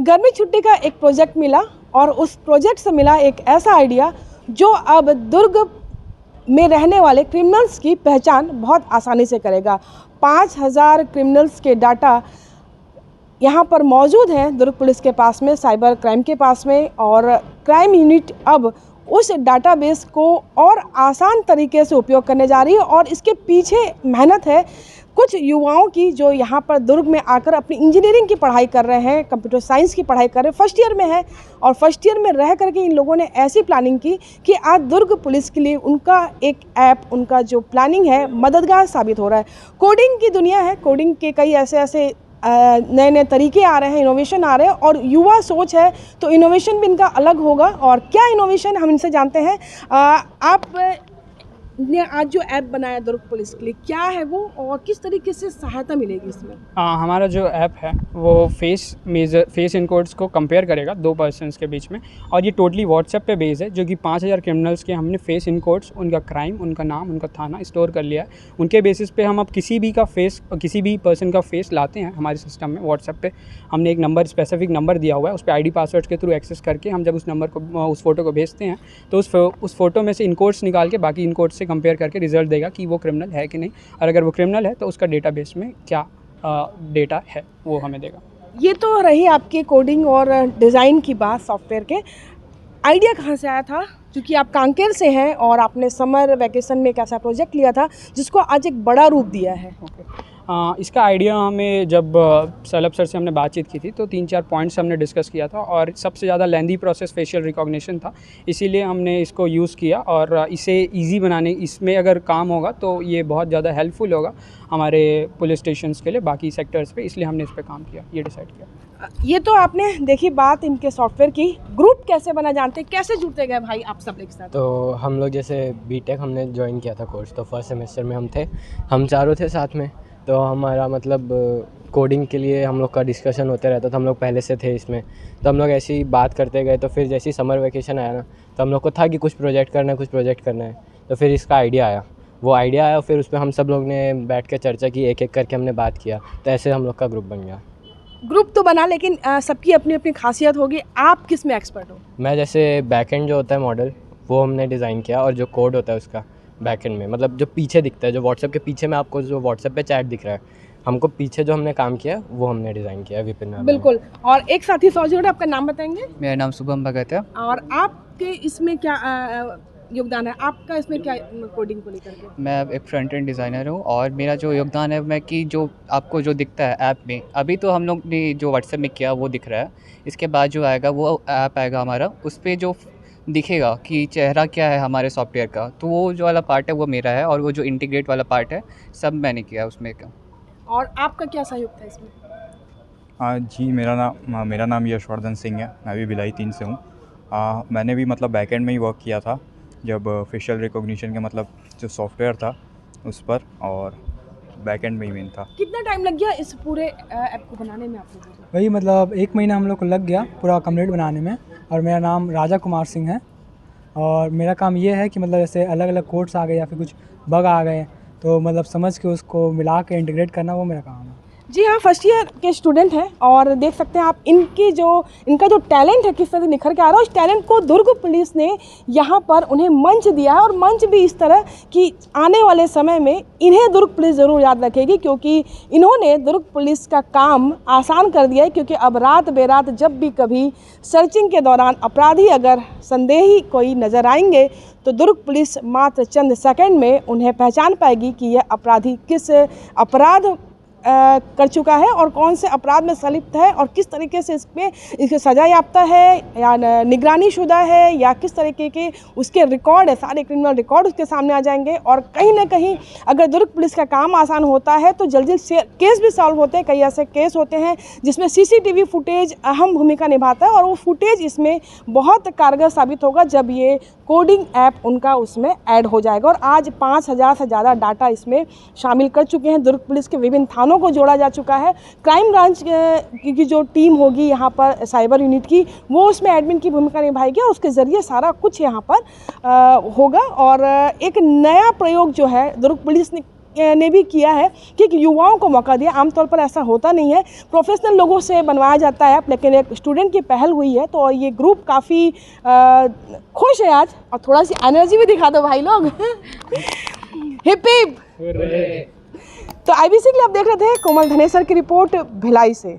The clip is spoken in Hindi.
गर्मी छुट्टी का एक प्रोजेक्ट मिला और उस प्रोजेक्ट से मिला एक ऐसा आइडिया जो अब दुर्ग में रहने वाले क्रिमिनल्स की पहचान बहुत आसानी से करेगा। 5000 क्रिमिनल्स के डाटा यहाँ पर मौजूद हैं दुर्ग पुलिस के पास में, साइबर क्राइम के पास में, और क्राइम यूनिट अब उस डाटाबेस को और आसान तरीके से उपयोग करने जा रही है। और इसके पीछे मेहनत है कुछ युवाओं की जो यहाँ पर दुर्ग में आकर अपनी इंजीनियरिंग की पढ़ाई कर रहे हैं, कंप्यूटर साइंस की पढ़ाई कर रहे हैं, फर्स्ट ईयर में है। और फर्स्ट ईयर में रह करके इन लोगों ने ऐसी प्लानिंग की कि आज दुर्ग पुलिस के लिए उनका एक ऐप, उनका जो प्लानिंग है मददगार साबित हो रहा है। कोडिंग की दुनिया है, कोडिंग के कई ऐसे नए नए तरीके आ रहे हैं, इनोवेशन आ रहे हैं, और युवा सोच है तो इनोवेशन भी इनका अलग होगा। और क्या इनोवेशन हम इनसे जानते हैं। आप ने आज जो ऐप बनाया दुर्ग पुलिस के लिए, क्या है वो और किस तरीके से सहायता मिलेगी इसमें? हमारा जो ऐप है वो फेस इनकोड्स को कंपेयर करेगा दो पर्सन्स के बीच में, और ये टोटली व्हाट्सएप पे बेस है, जो कि 5000 क्रिमिनल्स के हमने फेस इनकोड्स, उनका क्राइम, उनका नाम, उनका थाना स्टोर कर लिया है। उनके बेसिस पे हम अब किसी भी पर्सन का फेस लाते हैं हमारे सिस्टम में। व्हाट्सएप पे हमने एक नंबर, स्पेसिफिक नंबर दिया हुआ है, उस पर ID पासवर्ड के थ्रू एक्सेस करके हम जब उस नंबर को, उस फोटो को भेजते हैं तो उस फोटो में से इनकोड्स निकाल के बाकी इनकोड्स से कंपेयर करके रिजल्ट देगा कि वो क्रिमिनल है कि नहीं, और अगर वो क्रिमिनल है तो उसका डेटाबेस में क्या डेटा है वो हमें देगा। ये तो रही आपकी कोडिंग और डिज़ाइन की बात। सॉफ्टवेयर के आइडिया कहाँ से आया था? क्योंकि आप कांकेर से हैं और आपने समर वैकेशन में एक ऐसा प्रोजेक्ट लिया था जिसको आज एक बड़ा रूप दिया है। इसका आइडिया हमें जब सैलभ सर से हमने बातचीत की थी तो 3-4 पॉइंट्स हमने डिस्कस किया था, और सबसे ज़्यादा लेंदी प्रोसेस फेशियल रिकॉग्निशन था, इसीलिए हमने इसको यूज़ किया। और इसे इजी बनाने, इसमें अगर काम होगा तो ये बहुत ज़्यादा हेल्पफुल होगा हमारे पुलिस स्टेशंस के लिए, बाकी सेक्टर्स पे, इसलिए हमने इस पर काम किया, ये डिसाइड किया। ये तो आपने देखी बात इनके सॉफ्टवेयर की। ग्रुप कैसे बना जानते, कैसे जुड़ते गए भाई आप सब एक साथ? तो हम लोग जैसे बीटेक हमने ज्वाइन किया था कोर्स, तो फर्स्ट सेमेस्टर में हम चारों थे साथ में। तो हमारा मतलब कोडिंग के लिए हम लोग का डिस्कशन होते रहता था, हम लोग पहले से थे इसमें, तो हम लोग ऐसे ही बात करते गए। तो फिर जैसे ही समर वैकेशन आया ना, तो हम लोग को था कि कुछ प्रोजेक्ट करना है, तो फिर इसका आइडिया आया, फिर उस पर हम सब लोग ने बैठ के चर्चा की, एक एक करके हमने बात किया, तो ऐसे हम लोग का ग्रुप बन गया। ग्रुप तो बना, लेकिन सबकी अपनी अपनी खासियत होगी। आप किस में एक्सपर्ट हो? मैं जैसे बैकएंड जो होता है मॉडल, वो हमने डिज़ाइन किया, और जो कोड होता है उसका बैकएंड में, मतलब जो पीछे दिखता है, जो व्हाट्सएप के पीछे में आपको जो व्हाट्सएप पे चैट दिख रहा है, हमको पीछे जो हमने काम किया वो हमने डिज़ाइन किया विपिन नाम। बिल्कुल। और एक साथी सौजोड़, आपका नाम बताएंगे? मेरा नाम शुभम भगत है। और आपके इसमें क्या योगदान है? आपका इसमें क्या कोडिंग को लेकर के? मैं एक फ्रंट एंड डिज़ाइनर हूँ, और मेरा जो योगदान है, मैं कि जो आपको जो दिखता है ऐप में, अभी तो हम लोग ने जो व्हाट्सएप में किया वो दिख रहा है, इसके बाद जो आएगा वो ऐप आएगा हमारा, उस पर जो दिखेगा कि चेहरा क्या है हमारे सॉफ्टवेयर का, तो वो जो वाला पार्ट है वो मेरा है, और वो जो इंटीग्रेट वाला पार्ट है सब मैंने किया उसमें का। और आपका क्या सहयोग था इसमें? जी, मेरा नाम यशवर्धन सिंह है, मैं भी भिलाई 3 से हूँ। मैंने भी मतलब बैकएंड में ही वर्क किया था, जब फेशियल रिकॉग्निशन का मतलब जो सॉफ्टवेयर था उस पर, और बैकएंड में ही मेन था। कितना टाइम लग गया इस पूरे ऐप को बनाने में आप लोगों को? वही मतलब 1 महीना हम लोग को लग गया पूरा कंप्लीट बनाने में। और मेरा नाम राजा कुमार सिंह है, और मेरा काम ये है कि मतलब जैसे अलग अलग कोड्स आ गए या फिर कुछ बग आ गए, तो मतलब समझ के उसको मिला के इंटीग्रेट करना, वो मेरा काम है। जी हाँ, फर्स्ट ईयर के स्टूडेंट हैं, और देख सकते हैं आप इनका जो टैलेंट है किस तरह से निखर के आ रहा है। उस टैलेंट को दुर्ग पुलिस ने यहाँ पर उन्हें मंच दिया है, और मंच भी इस तरह कि आने वाले समय में इन्हें दुर्ग पुलिस ज़रूर याद रखेगी, क्योंकि इन्होंने दुर्ग पुलिस का काम आसान कर दिया है। क्योंकि अब रात बेरात जब भी कभी सर्चिंग के दौरान अपराधी अगर संदेही कोई नज़र आएंगे, तो दुर्ग पुलिस मात्र चंद सेकंड में उन्हें पहचान पाएगी कि यह अपराधी किस अपराध कर चुका है और कौन से अपराध में संलिप्त है, और किस तरीके से इसके सजा याफ्ता है या निगरानी शुदा है, या किस तरीके के उसके रिकॉर्ड है, सारे क्रिमिनल रिकॉर्ड उसके सामने आ जाएंगे। और कहीं ना कहीं अगर दुर्ग पुलिस का काम आसान होता है तो जल्दी से केस भी सॉल्व होते हैं। कई ऐसे केस होते हैं जिसमें CCTV फुटेज अहम भूमिका निभाता है, और वो फुटेज इसमें बहुत कारगर साबित होगा जब ये कोडिंग ऐप उनका उसमें ऐड हो जाएगा। और आज 5000 से ज़्यादा डाटा इसमें शामिल कर चुके हैं। दुर्ग पुलिस के विभिन्न थानों को जोड़ा जा चुका है। क्राइम ब्रांच की जो टीम होगी यहाँ पर साइबर यूनिट की, वो उसमें एडमिन की भूमिका निभाएगी, और उसके ज़रिए सारा कुछ यहाँ पर होगा। और एक नया प्रयोग जो है दुर्ग पुलिस ने ने भी किया है कि एक युवाओं को मौका दिया। आमतौर पर ऐसा होता नहीं है, प्रोफेशनल लोगों से बनवाया जाता है, लेकिन एक स्टूडेंट की पहल हुई है। तो ये ग्रुप काफ़ी खुश है आज, और थोड़ा सी एनर्जी भी दिखा दो भाई लोग। Hip hip. तो IBC के लिए आप देख रहे थे कोमल धनेसर की रिपोर्ट भिलाई से।